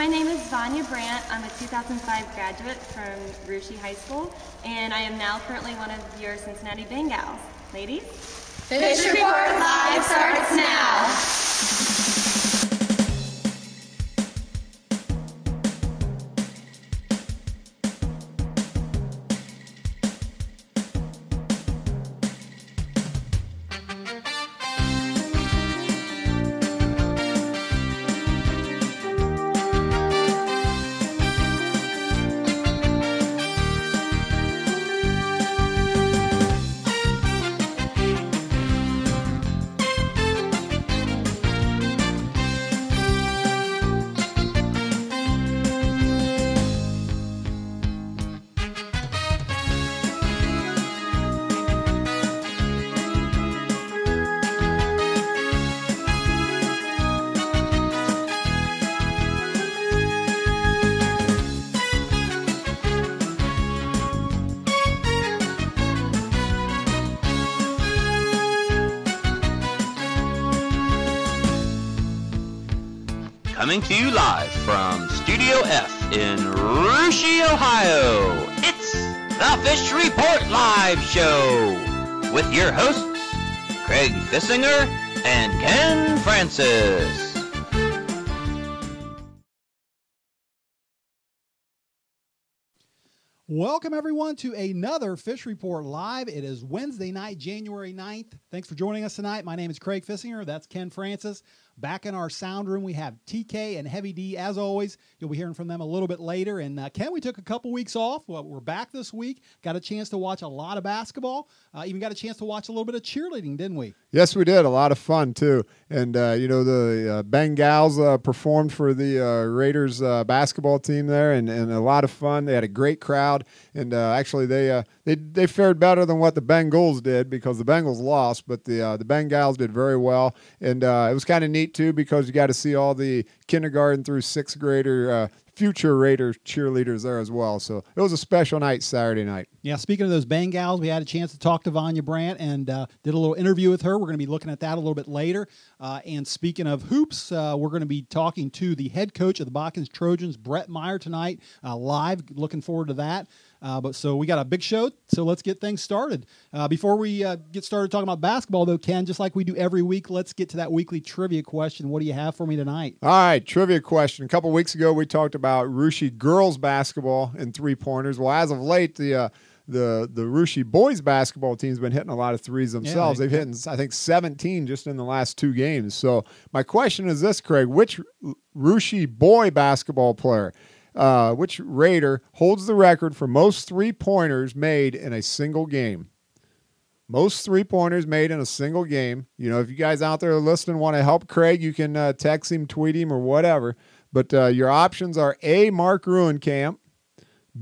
My name is Vania Brandt. I'm a 2005 graduate from Rushi High School, and I am now currently one of your Cincinnati Ben-Gals. Ladies? Fish Report Live starts now. Coming to you live from Studio F in Rushi, Ohio, it's the Fish Report Live Show with your hosts, Craig Fissinger and Ken Francis. Welcome, everyone, to another Fish Report Live. It is Wednesday night, January 9th. Thanks for joining us tonight. My name is Craig Fissinger. That's Ken Francis. Back in our sound room, we have TK and Heavy D, as always. You'll be hearing from them a little bit later. And Ken, we took a couple weeks off. Well, we're back this week. Got a chance to watch a lot of basketball. Even got a chance to watch a little bit of cheerleading, didn't we? Yes, we did. A lot of fun, too. And, the Ben-Gals performed for the Raiders basketball team there, and a lot of fun. They had a great crowd. And actually, they fared better than what the Bengals did because the Bengals lost, but the Ben-Gals did very well. And it was kind of neat, too, because you got to see all the kindergarten through sixth grader future Raider cheerleaders there as well. So it was a special night Saturday night. Yeah, speaking of those Ben-Gals, we had a chance to talk to Vania Brandt and did a little interview with her. We're going to be looking at that a little bit later. And speaking of hoops, we're going to be talking to the head coach of the Botkins Trojans, Brett Meyer, tonight, live. Looking forward to that. So we got a big show, so let's get things started. Before we get started talking about basketball, though, Ken, just like we do every week, let's get to that weekly trivia question. What do you have for me tonight? All right, trivia question. A couple weeks ago, we talked about Rushi girls basketball and three-pointers. Well, as of late, the Rushi boys basketball team's been hitting a lot of threes themselves. They've hit, I think, 17 just in the last two games. So my question is this, Craig. Which Rushi boy basketball player, which Raider holds the record for most three-pointers made in a single game? Most three-pointers made in a single game. You know, if you guys out there listening want to help Craig, you can text him, tweet him, or whatever. But your options are A, Mark Ruenkamp,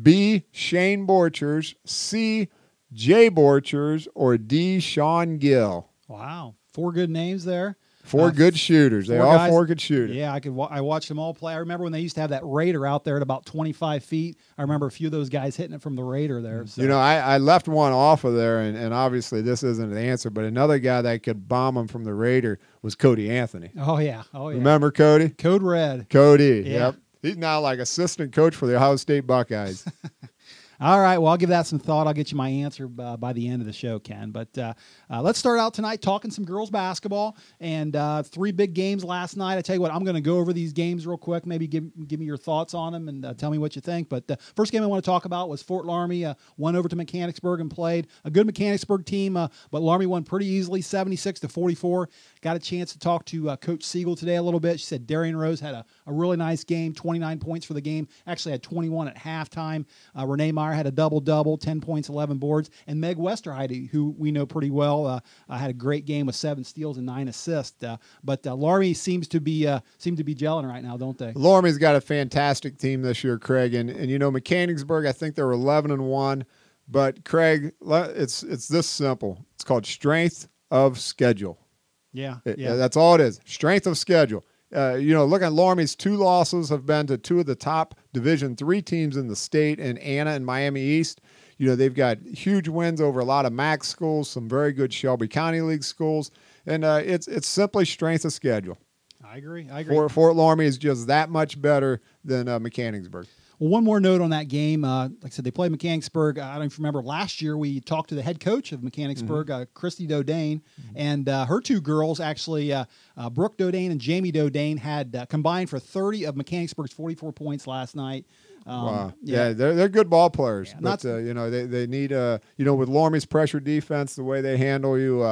B, Shane Borchers, C, Jay Borchers, or D, Sean Gill. Wow, 4 good names there. Four good shooters. They all 4 good shooters. Yeah, I watched them all play. I remember when they used to have that Raider out there at about 25 feet. I remember a few of those guys hitting it from the Raider there. So. You know, I left one off of there, and obviously this isn't an answer, but another guy that could bomb them from the Raider was Cody Anthony. Oh, yeah. Remember Cody? Code Red. Cody, yeah. Yep. He's now like assistant coach for the Ohio State Buckeyes. All right, well, I'll give that some thought. I'll get you my answer by the end of the show, Ken. But let's start out tonight talking some girls basketball and 3 big games last night. I tell you what, I'm going to go over these games real quick, maybe give me your thoughts on them and tell me what you think. But the first game I want to talk about was Fort Laramie won over to Mechanicsburg and played a good Mechanicsburg team, but Laramie won pretty easily, 76-44. Got a chance to talk to Coach Siegel today a little bit. She said Darian Rose had a really nice game, 29 points for the game, actually had 21 at halftime. Renee Meyer had a double-double, 10 points, 11 boards. And Meg Westerheide, who we know pretty well, had a great game with 7 steals and 9 assists. But Laramie seem to be gelling right now, don't they? Laramie's got a fantastic team this year, Craig. And you know, Mechanicsburg, I think they were 11-1. But, Craig, it's this simple. It's called strength of schedule. Yeah. That's all it is, strength of schedule. Look at Laramie's 2 losses have been to 2 of the top Division III teams in the state, and Anna and Miami East. You know, they've got huge wins over a lot of MAC schools, some very good Shelby County League schools, and it's simply strength of schedule. I agree. Fort Laramie is just that much better than Mechanicsburg. Well, one more note on that game. Like I said, they played Mechanicsburg. I don't even remember. Last year, we talked to the head coach of Mechanicsburg, Christy Dodane, and her two girls, actually, Brooke Dodane and Jamie Dodane, had combined for 30 of Mechanicsburg's 44 points last night. Wow. Yeah, they're good ball players. Yeah, but, they need, with Laramie's pressure defense, the way they handle you,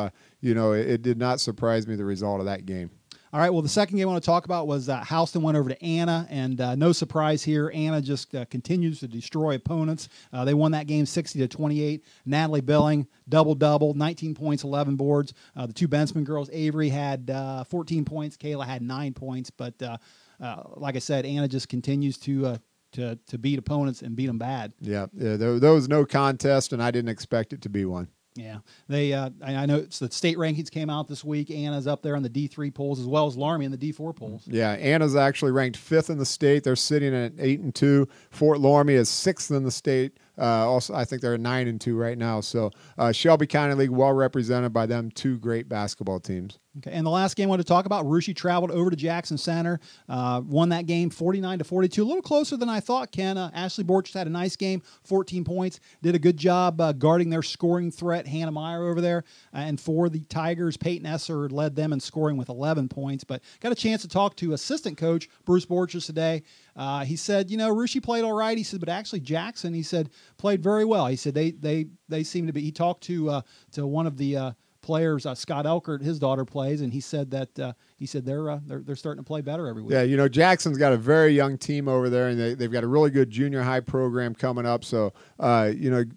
it did not surprise me, the result of that game. All right, well, the second game I want to talk about was Houston went over to Anna, and no surprise here, Anna just continues to destroy opponents. They won that game 60-28. Natalie Billing, double-double, 19 points, 11 boards. The two Bensman girls, Avery had 14 points, Kayla had 9 points, but like I said, Anna just continues to beat opponents and beat them bad. Yeah, there was no contest, and I didn't expect it to be one. Yeah, they. I know the state rankings came out this week. Anna's up there on the D3 polls as well as Laramie in the D4 polls. Yeah, Anna's actually ranked 5th in the state. They're sitting at 8-2. Fort Laramie is 6th in the state. Also, I think they're at 9-2 right now. So Shelby County League well represented by them two great basketball teams. Okay, and the last game I want to talk about, Russia traveled over to Jackson Center, won that game 49-42, a little closer than I thought, Ken. Ashley Borch had a nice game, 14 points, did a good job guarding their scoring threat, Hannah Meyer over there. And for the Tigers, Peyton Esser led them in scoring with 11 points. But got a chance to talk to assistant coach Bruce Borchers today. He said, Russia played all right. He said, but actually Jackson, he said, played very well. He said they seem to be. He talked to one of the players, Scott Elkert, his daughter plays, and he said that they're starting to play better every week. Yeah, Jackson's got a very young team over there, and they've got a really good junior high program coming up. So,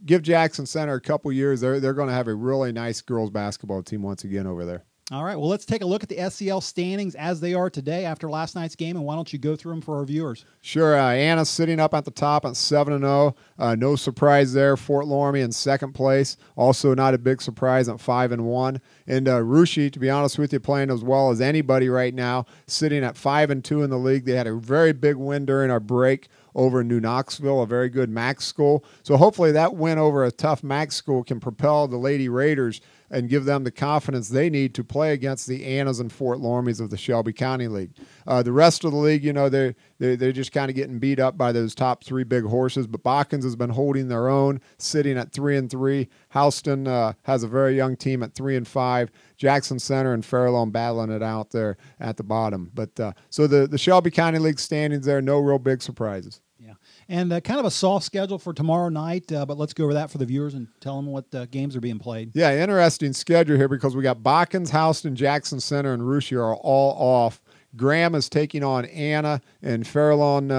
give Jackson Center a couple years, they're going to have a really nice girls basketball team once again over there. All right, well, let's take a look at the SCL standings as they are today after last night's game, and why don't you go through them for our viewers? Sure. Anna's sitting up at the top at 7-0. No surprise there. Fort Laramie in second place. Also not a big surprise at 5-1. And Russia, to be honest with you, playing as well as anybody right now, sitting at 5-2 in the league. They had a very big win during our break over New Knoxville, a very good MAC school. So hopefully that win over a tough MAC school can propel the Lady Raiders and give them the confidence they need to play against the Annas and Fort Laramies of the Shelby County League. The rest of the league, they're just kind of getting beat up by those top three big horses, but Botkins has been holding their own, sitting at 3-3. Houston has a very young team at 3-5. Jackson Center and Fairlawn battling it out there at the bottom. But so the Shelby County League standings there, no real big surprises. Yeah, and kind of a soft schedule for tomorrow night, but let's go over that for the viewers and tell them what games are being played. Yeah, interesting schedule here because we got Botkins, Houston, Jackson Center, and Russia are all off. Graham is taking on Anna, and Fairlawn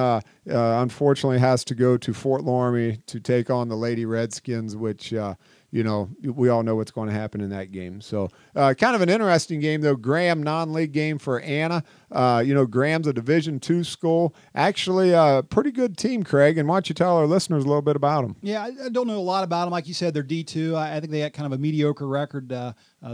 unfortunately has to go to Fort Laramie to take on the Lady Redskins, which we all know what's going to happen in that game. So kind of an interesting game, though. Graham, non-league game for Anna. Graham's a Division II school. Actually, a pretty good team, Craig. And why don't you tell our listeners a little bit about them? Yeah, I don't know a lot about them. Like you said, they're D2. I think they had kind of a mediocre record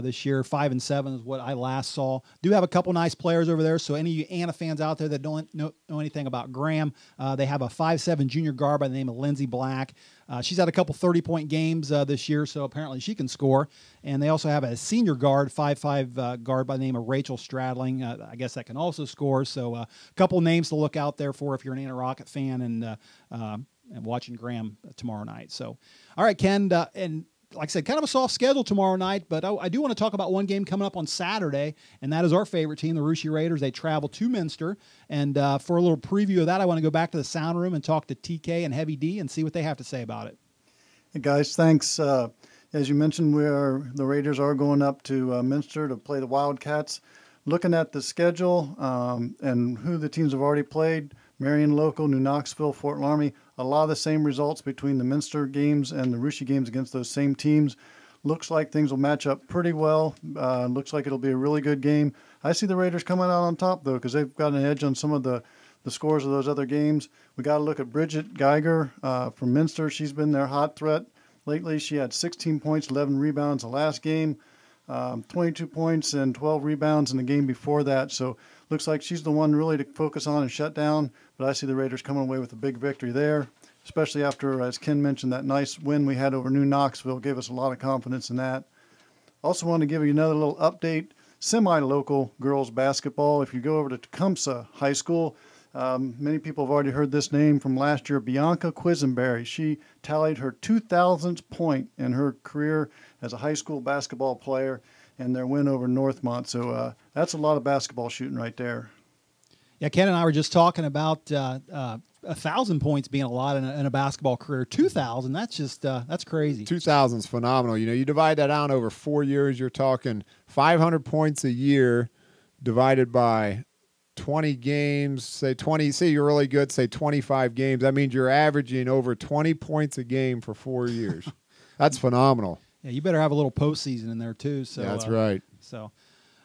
this year. 5-7 is what I last saw. Do have a couple nice players over there. So any of you Anna fans out there that don't know anything about Graham, they have a 5'7" junior guard by the name of Lindsey Black. She's had a couple 30-point games this year, so apparently she can score. And they also have a senior guard, 5'5" guard by the name of Rachel Stradling. I guess that can also score. So a couple names to look out there for if you're an Anna Rocket fan and watching Graham tomorrow night. So, all right, Ken, and like I said, kind of a soft schedule tomorrow night, but I do want to talk about one game coming up on Saturday, and that is our favorite team, the Russia Raiders. They travel to Minster, and for a little preview of that, I want to go back to the sound room and talk to TK and Heavy D and see what they have to say about it. Hey guys, thanks. As you mentioned, the Raiders are going up to Minster to play the Wildcats. Looking at the schedule and who the teams have already played, Marion Local, New Knoxville, Fort Laramie, a lot of the same results between the Minster games and the Russia games against those same teams. Looks like things will match up pretty well. Looks like it'll be a really good game. I see the Raiders coming out on top, though, because they've got an edge on some of the scores of those other games. We got to look at Bridget Geiger from Minster. She's been their hot threat lately. She had 16 points, 11 rebounds the last game, 22 points and 12 rebounds in the game before that. So looks like she's the one really to focus on and shut down. But I see the Raiders coming away with a big victory there, especially after, as Ken mentioned, that nice win we had over New Knoxville gave us a lot of confidence in that. Also want to give you another little update. semi-local girls basketball. If you go over to Tecumseh High School, many people have already heard this name from last year, Bianca Quisenberry. She tallied her 2,000th point in her career as a high school basketball player in their win over Northmont. So that's a lot of basketball shooting right there. Yeah, Ken and I were just talking about 1,000 points being a lot in a basketball career. 2,000, that's just that's crazy. 2,000 is phenomenal. You know, you divide that out over 4 years, you're talking 500 points a year divided by 20 games, say you're really good, say 25 games. That means you're averaging over 20 points a game for 4 years. That's phenomenal. Yeah, you better have a little postseason in there too. So yeah, that's right. So,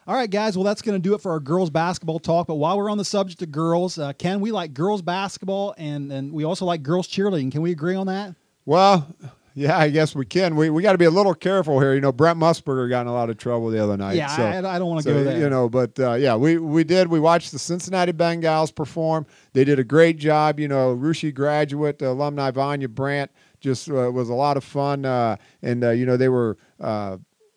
all right, guys. Well, that's going to do it for our girls basketball talk. But while we're on the subject of girls, Ken, we like girls basketball and we also like girls cheerleading. Can we agree on that? Well, yeah, I guess we can. We got to be a little careful here. You know, Brett Musburger got in a lot of trouble the other night. Yeah, so, I don't want to go there. You know, but yeah, we did. We watched the Cincinnati Ben-Gals perform. They did a great job. You know, Russia graduate alumni Vania Brandt just was a lot of fun. And you know, they were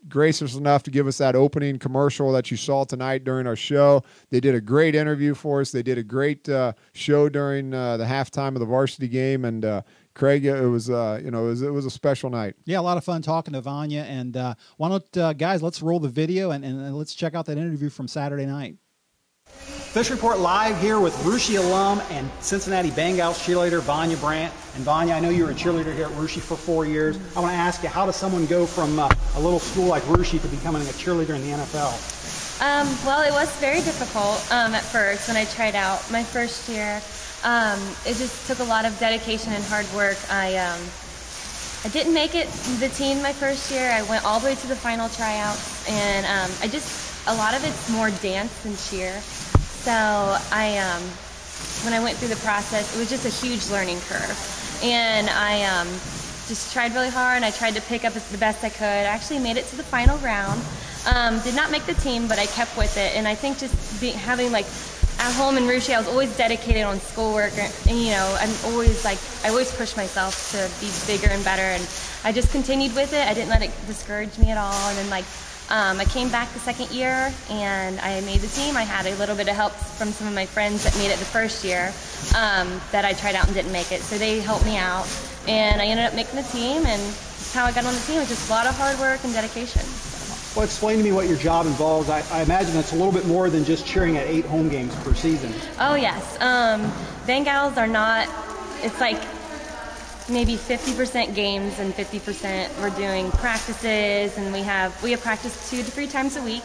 gracious enough to give us that opening commercial that you saw tonight during our show. They did a great interview for us. They did a great show during the halftime of the varsity game. And Craig, it was you know, it was a special night. Yeah, a lot of fun talking to Vanya. And why don't guys, let's roll the video and let's check out that interview from Saturday night. Fish Report live here with Russia alum and Cincinnati Ben-Gal cheerleader Vania Brandt. And Vanya, I know you were a cheerleader here at Russia for 4 years. I want to ask you, how does someone go from a little school like Russia to becoming a cheerleader in the NFL? Well, it was very difficult at first when I tried out my first year. It just took a lot of dedication and hard work. I didn't make it the team my first year. I went all the way to the final tryouts, and a lot of it's more dance than cheer. So when I went through the process, it was just a huge learning curve. And I just tried really hard, and I tried to pick up the best I could. I actually made it to the final round. Did not make the team, but I kept with it. And I think just having like at home in Russia, I was always dedicated on schoolwork. And you know, I always pushed myself to be bigger and better. And I just continued with it. I didn't let it discourage me at all. And then I came back the second year and I made the team. I had a little bit of help from some of my friends that made it the first year that I tried out and didn't make it. So they helped me out and I ended up making the team, and that's how I got on the team. It was just a lot of hard work and dedication. Well, explain to me what your job involves. I imagine it's a little bit more than just cheering at 8 home games per season. Oh, yes. Ben-Gals are not, it's like maybe 50% games and 50% we're doing practices, and we have practice 2 to 3 times a week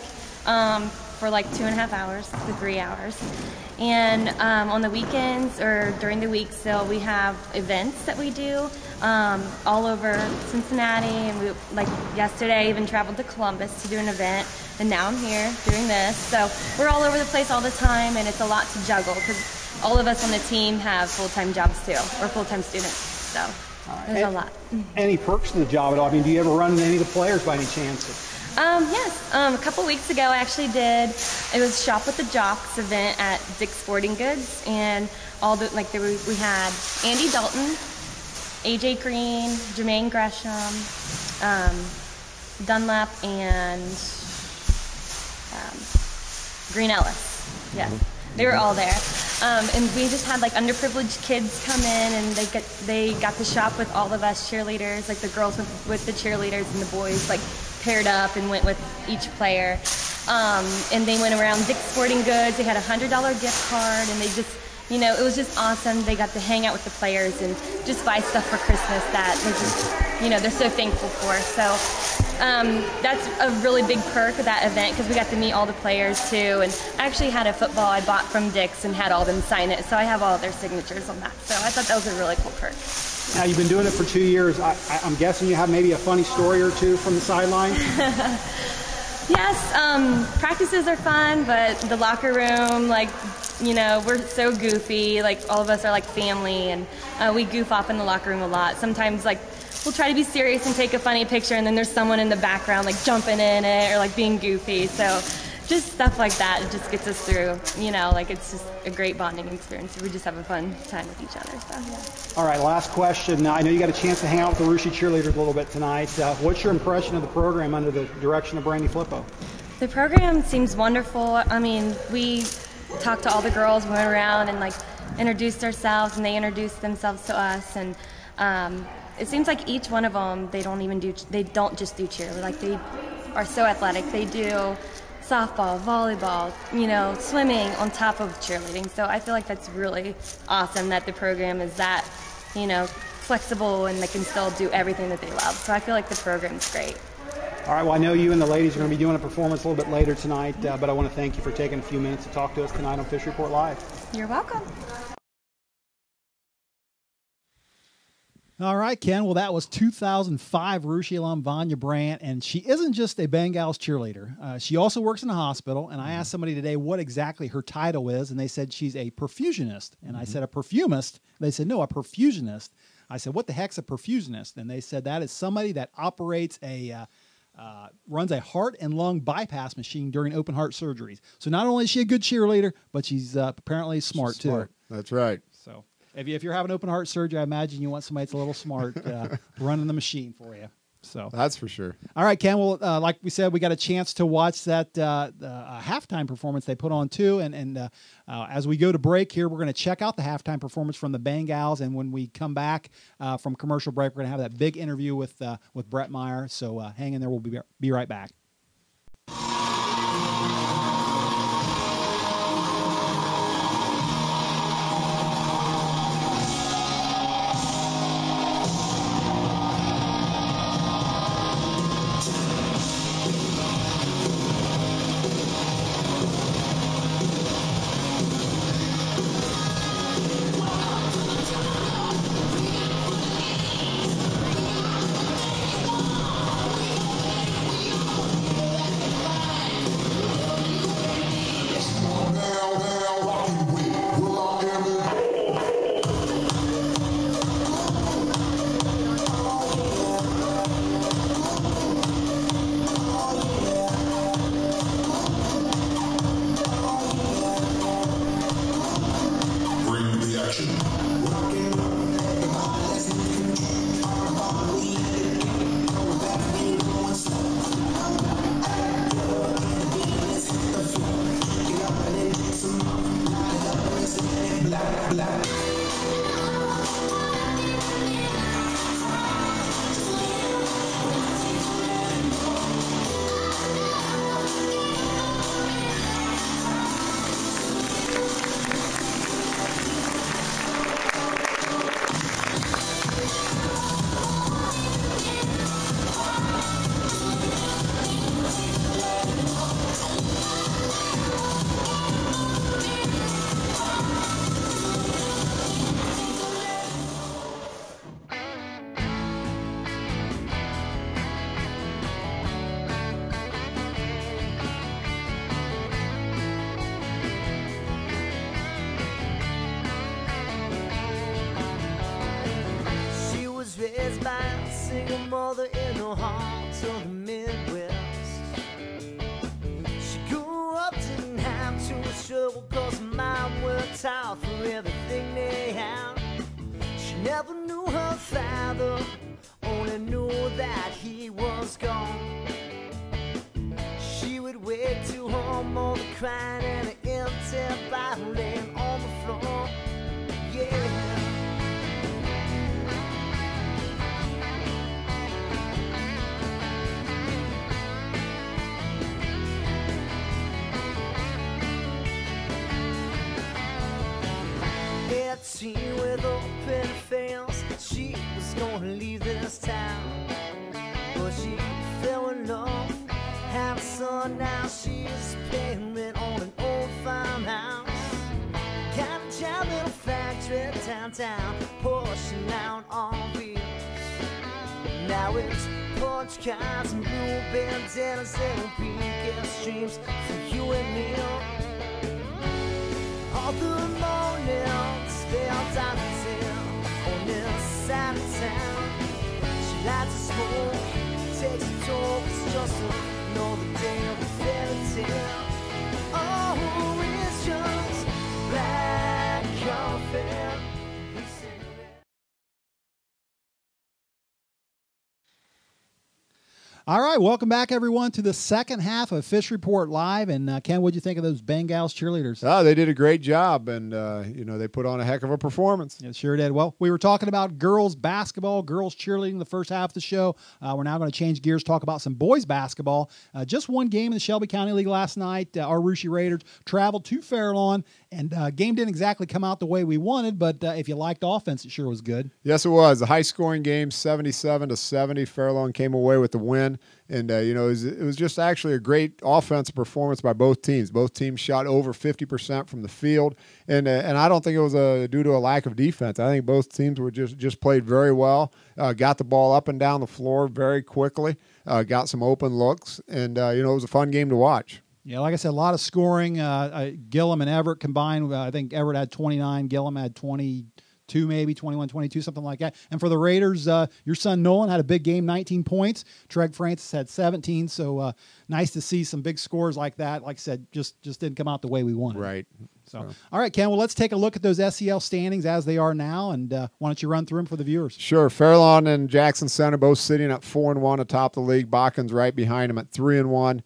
for like 2.5 hours to 3 hours. And on the weekends or during the week still, we have events that we do all over Cincinnati, and we, like yesterday, I even traveled to Columbus to do an event, and now I'm here doing this. So we're all over the place all the time, and it's a lot to juggle because all of us on the team have full-time jobs too, or full-time students. So there's a lot. Any perks to the job at all? I mean, do you ever run into any of the players by any chance? Yes. A couple weeks ago, I actually did. It was Shop with the Jocks event at Dick's Sporting Goods, and all the we had Andy Dalton, AJ Green, Jermaine Gresham, Dunlap, and Green Ellis. Yes. They were all there. And we just had like underprivileged kids come in, and they got to shop with all of us cheerleaders, like the girls with the cheerleaders and the boys like paired up and went with each player. And they went around Dick's Sporting Goods. They had a $100 gift card, and they just, you know, it was just awesome. They got to hang out with the players and just buy stuff for Christmas that they just, you know, they're so thankful for. So that's a really big perk of that event because we got to meet all the players too. And I actually had a football I bought from Dick's and had all of them sign it. So I have all their signatures on that. So I thought that was a really cool perk. Now, you've been doing it for 2 years. I'm guessing you have maybe a funny story or two from the sideline? Yes, practices are fun, but the locker room, like, you know, we're so goofy. Like, all of us are like family, and we goof off in the locker room a lot. Sometimes, like, we'll try to be serious and take a funny picture, and then there's someone in the background, like, jumping in it or, like, being goofy. So just stuff like that, it just gets us through, you know, like, it's just a great bonding experience. We just have a fun time with each other, so, yeah. All right, last question. Now, I know you got a chance to hang out with the Russia cheerleaders a little bit tonight. What's your impression of the program under the direction of Brandy Flippo? The program seems wonderful. I mean, we talked to all the girls, we went around and like introduced ourselves, and they introduced themselves to us. And it seems like each one of them, they don't just do cheer. Like, they are so athletic. They do softball, volleyball, swimming on top of cheerleading. So I feel like that's really awesome that the program is that, flexible, and they can still do everything that they love. So I feel like the program's great. All right, well, I know you and the ladies are going to be doing a performance a little bit later tonight, but I want to thank you for taking a few minutes to talk to us tonight on Fish Report Live. You're welcome. All right, Ken. Well, that was 2005 Russia alum Vania Brandt, and she isn't just a Ben-Gal's cheerleader. She also works in a hospital, and I asked somebody today what exactly her title is, and they said she's a perfusionist. And I said, a perfumist? They said, no, a perfusionist. I said, what the heck's a perfusionist? And they said that is somebody that operates runs a heart and lung bypass machine during open heart surgeries. So not only is she a good cheerleader, but she's apparently smart too. That's right. So if you're having open heart surgery, I imagine you want somebody that's a little smart running the machine for you. So that's for sure. All right, Ken. Well, like we said, we got a chance to watch that halftime performance they put on too. And as we go to break here, we're going to check out the halftime performance from the Ben-Gals. And when we come back from commercial break, we're going to have that big interview with Brett Meyer. So hang in there. We'll be right back. raised by a single mother in the heart of the Midwest. She grew up, didn't have too much trouble, cause her mom worked hard for everything they had. She never knew her father, only knew that he was gone. She would wake to her mother crying and an empty bottle laying on the floor. Yeah. Teen with open face, she was gonna leave this town, but she fell in love, had a son, now she's paying rent on an old farmhouse. Got a job in a factory downtown, pushing out on wheels. Now it's punch cards and blue bandanas and pink streams for you and me. All the mornings they are dancing on this side of town. She likes to smoke, takes a talk, it's just another day of a fairy tale. Oh, it's just black coffee. All right, welcome back, everyone, to the second half of Fish Report Live. And Ken, what'd you think of those Ben-Gals cheerleaders? Oh, they did a great job, and they put on a heck of a performance. It sure did. Well, we were talking about girls basketball, girls cheerleading the first half of the show. We're now going to change gears, talk about some boys basketball. Just one game in the Shelby County League last night. Our Russia Raiders traveled to Fairlawn, and game didn't exactly come out the way we wanted, but if you liked offense, it sure was good. Yes, it was. A high-scoring game, 77-70. Fairlawn came away with the win. And, it was just actually a great offensive performance by both teams. Both teams shot over 50% from the field. And I don't think it was due to a lack of defense. I think both teams were just played very well, got the ball up and down the floor very quickly, got some open looks. And, it was a fun game to watch. Yeah, like I said, a lot of scoring. Gillum and Everett combined, I think Everett had 29, Gillum had 22, maybe 21, 22, something like that. And for the Raiders, your son Nolan had a big game, 19 points. Treg Francis had 17. So nice to see some big scores like that. Like I said, just didn't come out the way we wanted. Right. So, all right, Ken. Well, let's take a look at those SEL standings as they are now, and why don't you run through them for the viewers? Sure. Fairlawn and Jackson Center both sitting at 4-1 atop the league. Botkins right behind them at 3-1.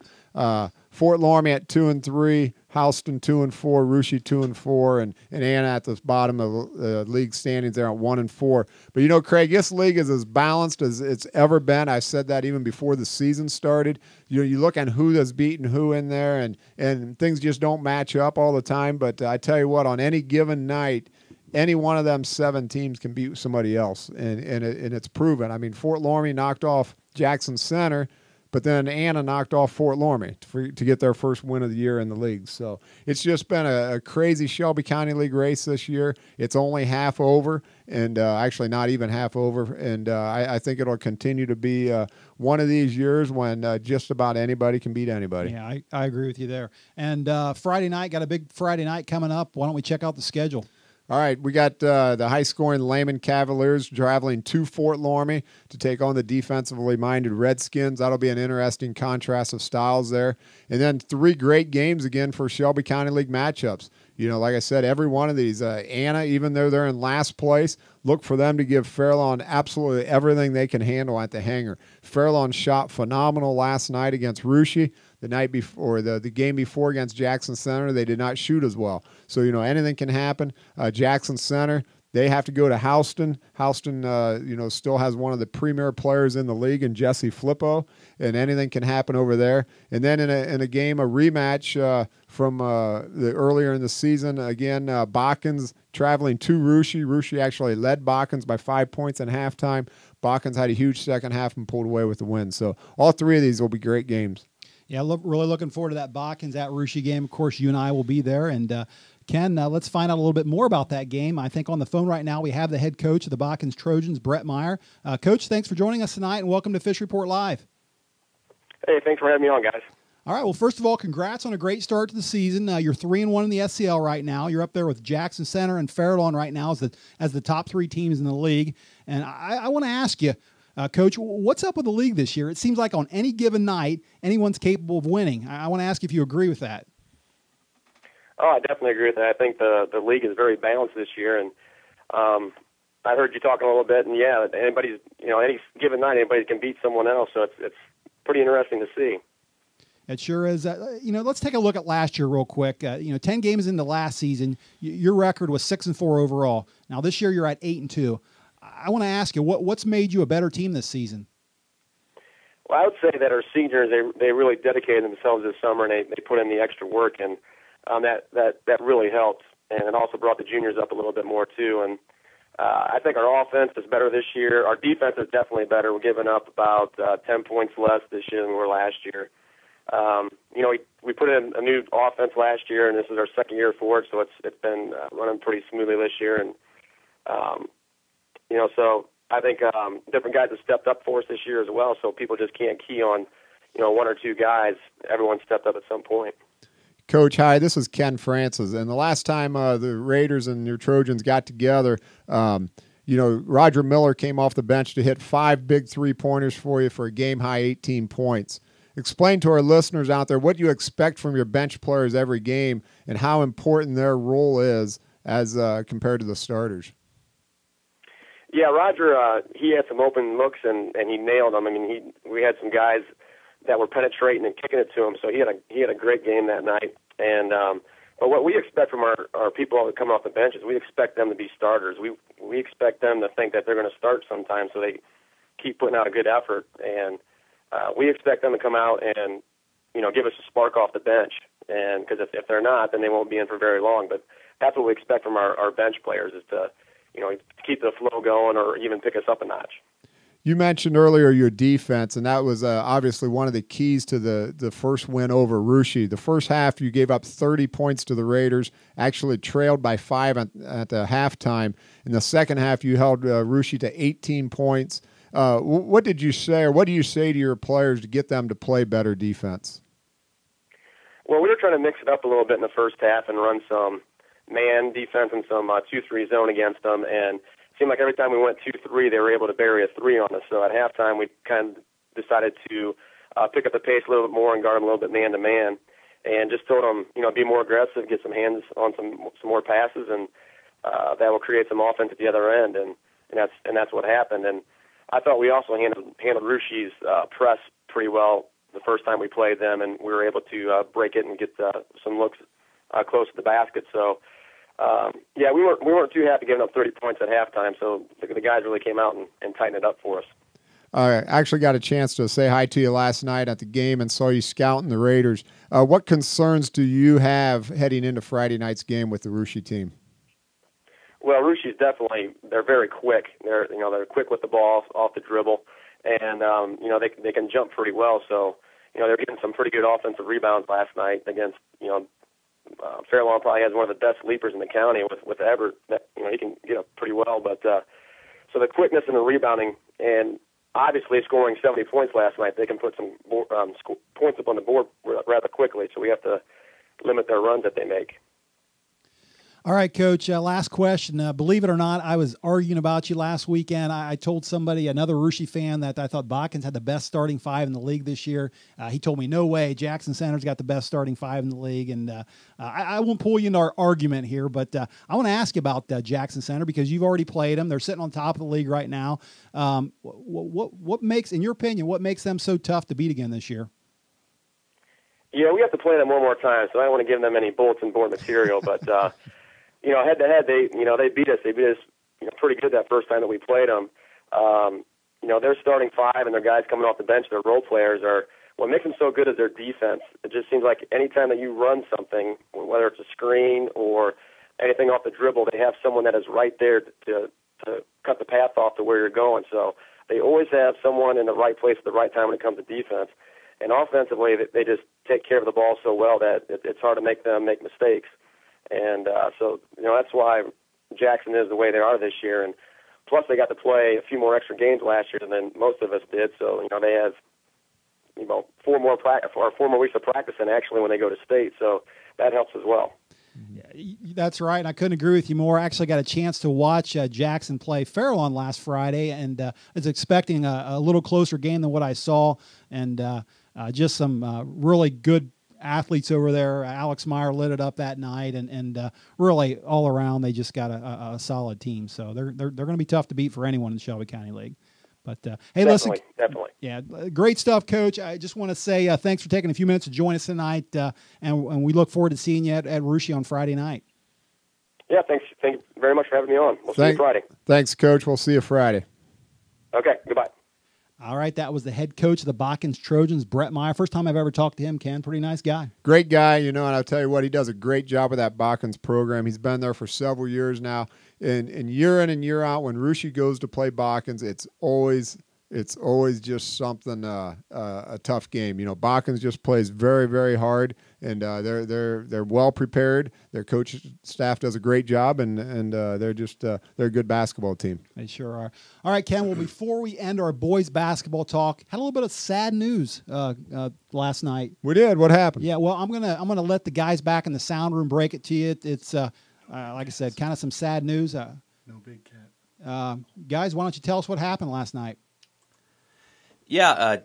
Fort Laramie at 2-3, Houston 2-4, Russia 2-4, and Anna at the bottom of the league standings there at 1-4. But Craig, this league is as balanced as it's ever been. I said that even before the season started. You look at who has beaten who in there, and things just don't match up all the time. But I tell you what, on any given night, any one of them 7 teams can beat somebody else, and it's proven. I mean, Fort Laramie knocked off Jackson Center, but then Anna knocked off Fort Laramie to get their first win of the year in the league. So it's just been a crazy Shelby County League race this year. It's only half over, and actually not even half over. And I think it'll continue to be one of these years when just about anybody can beat anybody. Yeah, I agree with you there. And Friday night, got a big Friday night coming up. Why don't we check out the schedule? All right, we got the high-scoring Lehman Cavaliers traveling to Fort Laramie to take on the defensively minded Redskins. That'll be an interesting contrast of styles there. And then 3 great games again for Shelby County League matchups. Like I said, every one of these, Anna, even though they're in last place, look for them to give Fairlawn absolutely everything they can handle at the hangar. Fairlawn shot phenomenal last night against Russia. The night before, the game before against Jackson Center, they did not shoot as well. So, anything can happen. Jackson Center, they have to go to Houston. Houston, still has one of the premier players in the league in Jesse Flippo, and anything can happen over there. And then in a game, a rematch from the earlier in the season, again, Botkins traveling to Russia. Russia actually led Botkins by 5 points in halftime. Botkins had a huge second half and pulled away with the win. So all 3 of these will be great games. Yeah, really looking forward to that Botkins at Russia game. Of course, you and I will be there. And Ken, let's find out a little bit more about that game. I think on the phone right now we have the head coach of the Botkins Trojans, Brett Meyer. Coach, thanks for joining us tonight, and welcome to Fish Report Live. Hey, thanks for having me on, guys. All right, well, first of all, congrats on a great start to the season. You're 3-1 in the SCL right now. You're up there with Jackson Center and Fairlawn right now as the top 3 teams in the league. And I want to ask you, Coach, what's up with the league this year? It seems like on any given night, anyone's capable of winning. I want to ask if you agree with that. Oh, I definitely agree with that. I think the league is very balanced this year, and I heard you talking a little bit, and yeah, anybody's, any given night, anybody can beat someone else, so it's pretty interesting to see. It sure is. Let's take a look at last year real quick. 10 games into last season, your record was 6-4 overall. Now this year you're at 8-2. I want to ask you, what's made you a better team this season? Well, I would say that our seniors, they really dedicated themselves this summer, and they put in the extra work, and that really helped. And it also brought the juniors up a little bit more, too. And I think our offense is better this year. Our defense is definitely better. We're giving up about 10 points less this year than we were last year. We put in a new offense last year, and this is our second year for it, so it's been running pretty smoothly this year. And so I think different guys have stepped up for us this year as well, so people just can't key on, 1 or 2 guys. Everyone stepped up at some point. Coach, hi, this is Ken Francis. And the last time the Raiders and your Trojans got together, Roger Miller came off the bench to hit 5 big 3-pointers for you for a game-high 18 points. Explain to our listeners out there what you expect from your bench players every game and how important their role is as compared to the starters. Yeah, Roger, he had some open looks, and he nailed them. I mean, we had some guys that were penetrating and kicking it to him, so he had a great game that night. And but what we expect from our people that come off the bench is we expect them to be starters. We expect them to think that they're going to start sometime, so they keep putting out a good effort. And we expect them to come out and give us a spark off the bench. And because if they're not, then they won't be in for very long. But that's what we expect from our bench players is to keep the flow going or even pick us up a notch. You mentioned earlier your defense, and that was obviously one of the keys to the first win over Russia. The first half, you gave up 30 points to the Raiders, actually trailed by 5 at the halftime. In the second half, you held Russia to 18 points. What did you say, or what do you say to your players to get them to play better defense? Well, we were trying to mix it up a little bit in the first half and run some man defense and some 2-3 zone against them, and it seemed like every time we went 2-3, they were able to bury a 3 on us. So at halftime, we kind of decided to pick up the pace a little bit more and guard them a little bit man-to-man, and just told them, be more aggressive, get some hands on some more passes, and that will create some offense at the other end, and that's what happened. And I thought we also handled Russia's press pretty well the first time we played them, and we were able to break it and get some looks close to the basket. So, we weren't too happy giving up 30 points at halftime, so the guys really came out and tightened it up for us. I actually got a chance to say hi to you last night at the game and saw you scouting the Raiders. What concerns do you have heading into Friday night's game with the Russia team? Well, Russia's they're very quick. They're quick with the ball off the dribble, and they can jump pretty well. So they're getting some pretty good offensive rebounds last night against Fairlawn probably has one of the best leapers in the county with Everett. That he can get up pretty well, but so the quickness and the rebounding, and obviously scoring 70 points last night, they can put some points up on the board rather quickly. So we have to limit their runs that they make. All right, Coach, last question. Believe it or not, I was arguing about you last weekend. I told somebody, another Russia fan, that I thought Botkins had the best starting 5 in the league this year. He told me, no way, Jackson Center's got the best starting 5 in the league. And I won't pull you into our argument here, but I want to ask you about Jackson Center because you've already played them. They're sitting on top of the league right now. What makes, in your opinion, what makes them so tough to beat again this year? Yeah, we have to play them one more time, so I don't want to give them any bulletin board material, but head to head, they beat us. They beat us, pretty good that first time that we played them. Their starting 5 and their guys coming off the bench, their role players are. What makes them so good is their defense. It just seems like any time that you run something, whether it's a screen or anything off the dribble, they have someone that is right there to cut the path off to where you're going. So they always have someone in the right place at the right time when it comes to defense. And offensively, they just take care of the ball so well that it's hard to make them make mistakes. And so that's why Jackson is the way they are this year. And plus, they got to play a few more extra games last year than most of us did. So they have 4 more weeks of practicing actually when they go to state. So that helps as well. Yeah, that's right. And I couldn't agree with you more. I actually got a chance to watch Jackson play Fairlawn last Friday, and was expecting a little closer game than what I saw, and just some really good athletes over there. Alex Meyer lit it up that night, and really all around they just got a solid team. So they're going to be tough to beat for anyone in the Shelby County League. But hey, listen, definitely, yeah, great stuff, Coach. I just want to say thanks for taking a few minutes to join us tonight, and we look forward to seeing you at Russia on Friday night. Yeah, thanks. Thank you very much for having me on. We'll see you Friday. Thanks, Coach. We'll see you Friday. Okay, goodbye. All right, that was the head coach of the Botkins Trojans, Brett Meyer. First time I've ever talked to him, Ken. Pretty nice guy. Great guy, and I'll tell you what, he does a great job with that Botkins program. He's been there for several years now, and year in and year out, when Russia goes to play Botkins, it's always just something a tough game. Botkins just plays very, very hard, and they're well prepared. Their coach staff does a great job, and they're a good basketball team. They sure are. All right, Ken. Well, before we end our boys basketball talk, had a little bit of sad news last night. We did. What happened? Yeah. Well, I'm gonna let the guys back in the sound room break it to you. It's like I said, kind of some sad news. No big cat. Guys, why don't you tell us what happened last night? Yeah,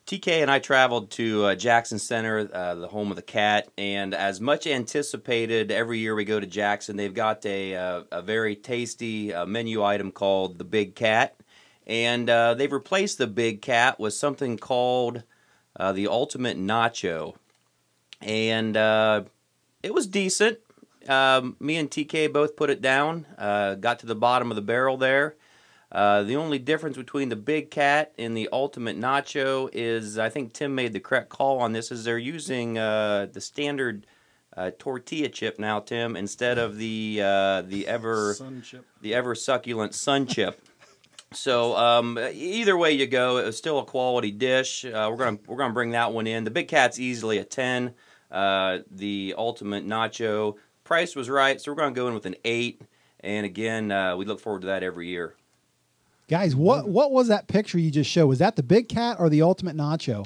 TK and I traveled to Jackson Center, the home of the Cat, and as much anticipated, every year we go to Jackson, they've got a very tasty menu item called the Big Cat, and they've replaced the Big Cat with something called the Ultimate Nacho, and it was decent. Me and TK both put it down, got to the bottom of the barrel there. The only difference between the Big Cat and the Ultimate Nacho is, I think Tim made the correct call on this, is they're using the standard tortilla chip now, Tim, instead of the ever succulent Sun Chip. So either way you go, it was still a quality dish. We're gonna bring that one in. The Big Cat's easily a 10. The Ultimate Nacho price was right, so we're gonna go in with an 8. And again, we look forward to that every year. Guys, what was that picture you just showed? Was that the Big Cat or the Ultimate Nacho?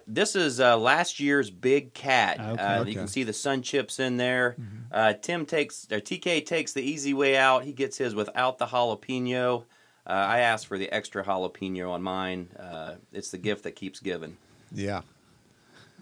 This is last year's Big Cat. Okay. You can see the Sun Chips in there. TK takes the easy way out. He gets his without the jalapeno. I asked for the extra jalapeno on mine. It's the gift that keeps giving. Yeah.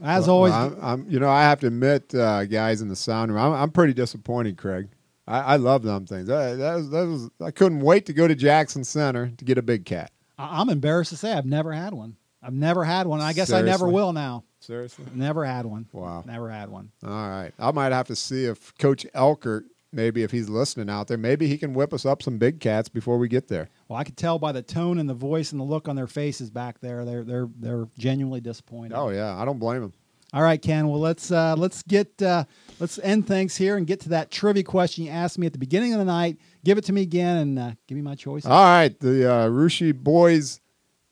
As always, I have to admit, guys in the sound room, I'm pretty disappointed, Craig. I love them things. I couldn't wait to go to Jackson Center to get a Big Cat. I'm embarrassed to say I've never had one. I guess Seriously? I never will now. Seriously? Never had one. Wow. Never had one. All right. I might have to see if Coach Elkert, maybe if he's listening out there, maybe he can whip us up some Big Cats before we get there. Well, I could tell by the tone and the voice and the look on their faces back there. They're genuinely disappointed. Oh yeah, I don't blame them. All right, Ken. Well, let's end things here and get to that trivia question you asked me at the beginning of the night. Give it to me again and give me my choices. All right, the Russia boys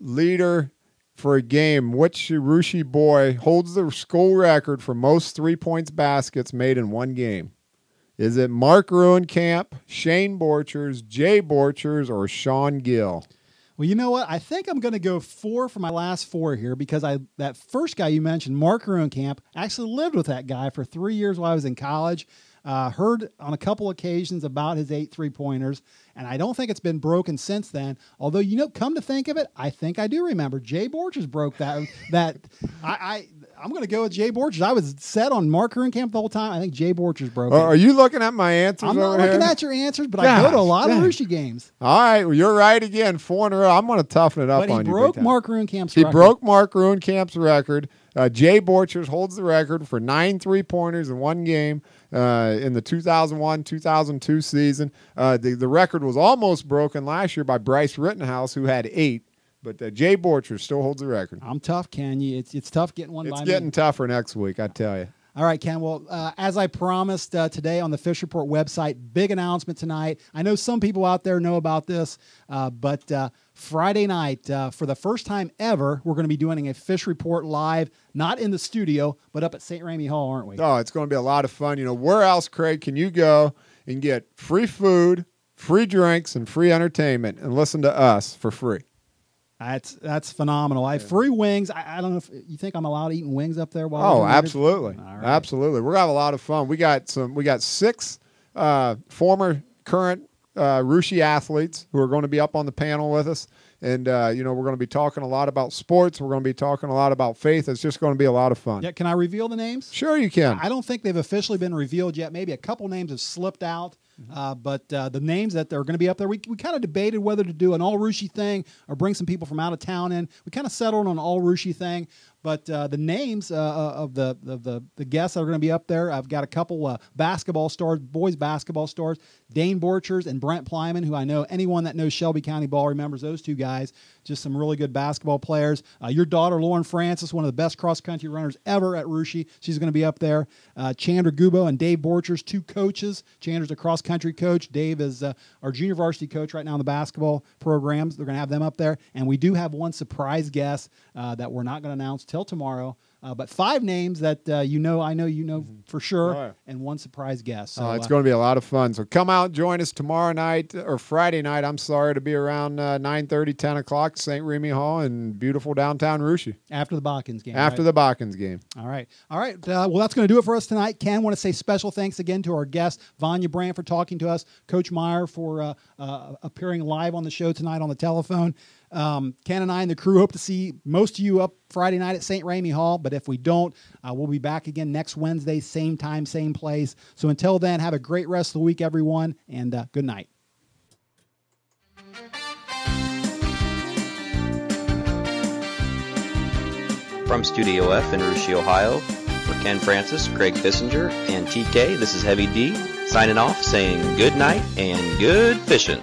leader for a game. Which Russia boy holds the school record for most 3-point baskets made in one game? Is it Mark Ruenkamp, Shane Borchers, Jay Borchers, or Sean Gill? Well, you know what? I think I'm going to go 4 for my last 4 here because that first guy you mentioned, Mark Ruenkamp, actually lived with that guy for 3 years while I was in college. Heard on a couple occasions about his 8 3-pointers, and I don't think it's been broken since then. Although, come to think of it, I think I do remember Jay Borchers broke that. I'm going to go with Jay Borchers. I was set on Mark Ruenkamp the whole time. I think Jay Borchers broke it. Are you looking at my answers I'm not over looking here? at your answers, but I go to a lot of Russia games. All right, well, you're right again. 4 in a row. I'm going to toughen it up on you. But he broke Mark Ruenkamp's record. He broke Mark Ruenkamp's record. Jay Borchers holds the record for 9 3-pointers in one game in the 2001-2002 season. The record was almost broken last year by Bryce Rittenhouse, who had 8. But Jay Borchers still holds the record. I'm tough, Ken. It's tough getting one by me. It's getting tougher next week, I tell you. All right, Ken. Well, as I promised today on the Fish Report website, big announcement tonight. I know some people out there know about this, but Friday night, for the first time ever, we're going to be doing a Fish Report live, not in the studio, but up at St. Remy Hall, aren't we? Oh, it's going to be a lot of fun. Where else, Craig, can you go and get free food, free drinks, and free entertainment and listen to us for free? That's phenomenal. I have free wings. I don't know if you think I'm allowed eating wings up there. While absolutely, right. Absolutely. We're gonna have a lot of fun. We got 6 former, current Russia athletes who are going to be up on the panel with us, and we're going to be talking a lot about sports. We're going to be talking a lot about faith. It's just going to be a lot of fun. Yeah, can I reveal the names? Sure, you can. I don't think they've officially been revealed yet. Maybe a couple names have slipped out. But the names that are going to be up there, we kind of debated whether to do an all-Russia thing or bring some people from out of town in. We kind of settled on an all-Russia thing. But the names of the guests that are going to be up there, I've got a couple basketball stars, boys basketball stars, Dane Borchers and Brent Plyman, who I know anyone that knows Shelby County ball remembers those two guys. Just some really good basketball players. Your daughter, Lauren Francis, one of the best cross-country runners ever at Russia. She's going to be up there. Chandra Gubo and Dave Borchers, 2 coaches. Chandra's a cross-country coach. Dave is our junior varsity coach right now in the basketball programs. They're going to have them up there. And we do have one surprise guest that we're not going to announce till tomorrow. But 5 names that I know you know for sure, Oh, yeah. and 1 surprise guest. So It's going to be a lot of fun. So come out and join us tomorrow night, or Friday night, I'm sorry, to be around 9:30, 10 o'clock, St. Remy Hall in beautiful downtown Russia. after the Botkins game. After right? the Botkins game. All right. Well, that's going to do it for us tonight. Ken, want to say special thanks again to our guest, Vania Brandt, for talking to us, Coach Meyer for appearing live on the show tonight on the telephone. Ken and I and the crew hope to see most of you up Friday night at St. Remy Hall, but if we don't, we'll be back again next Wednesday, same time, same place. So until then, have a great rest of the week, everyone, and good night. From Studio F in Russia, Ohio, for Ken Francis, Craig Kissinger, and TK, this is Heavy D, signing off saying good night and good fishing.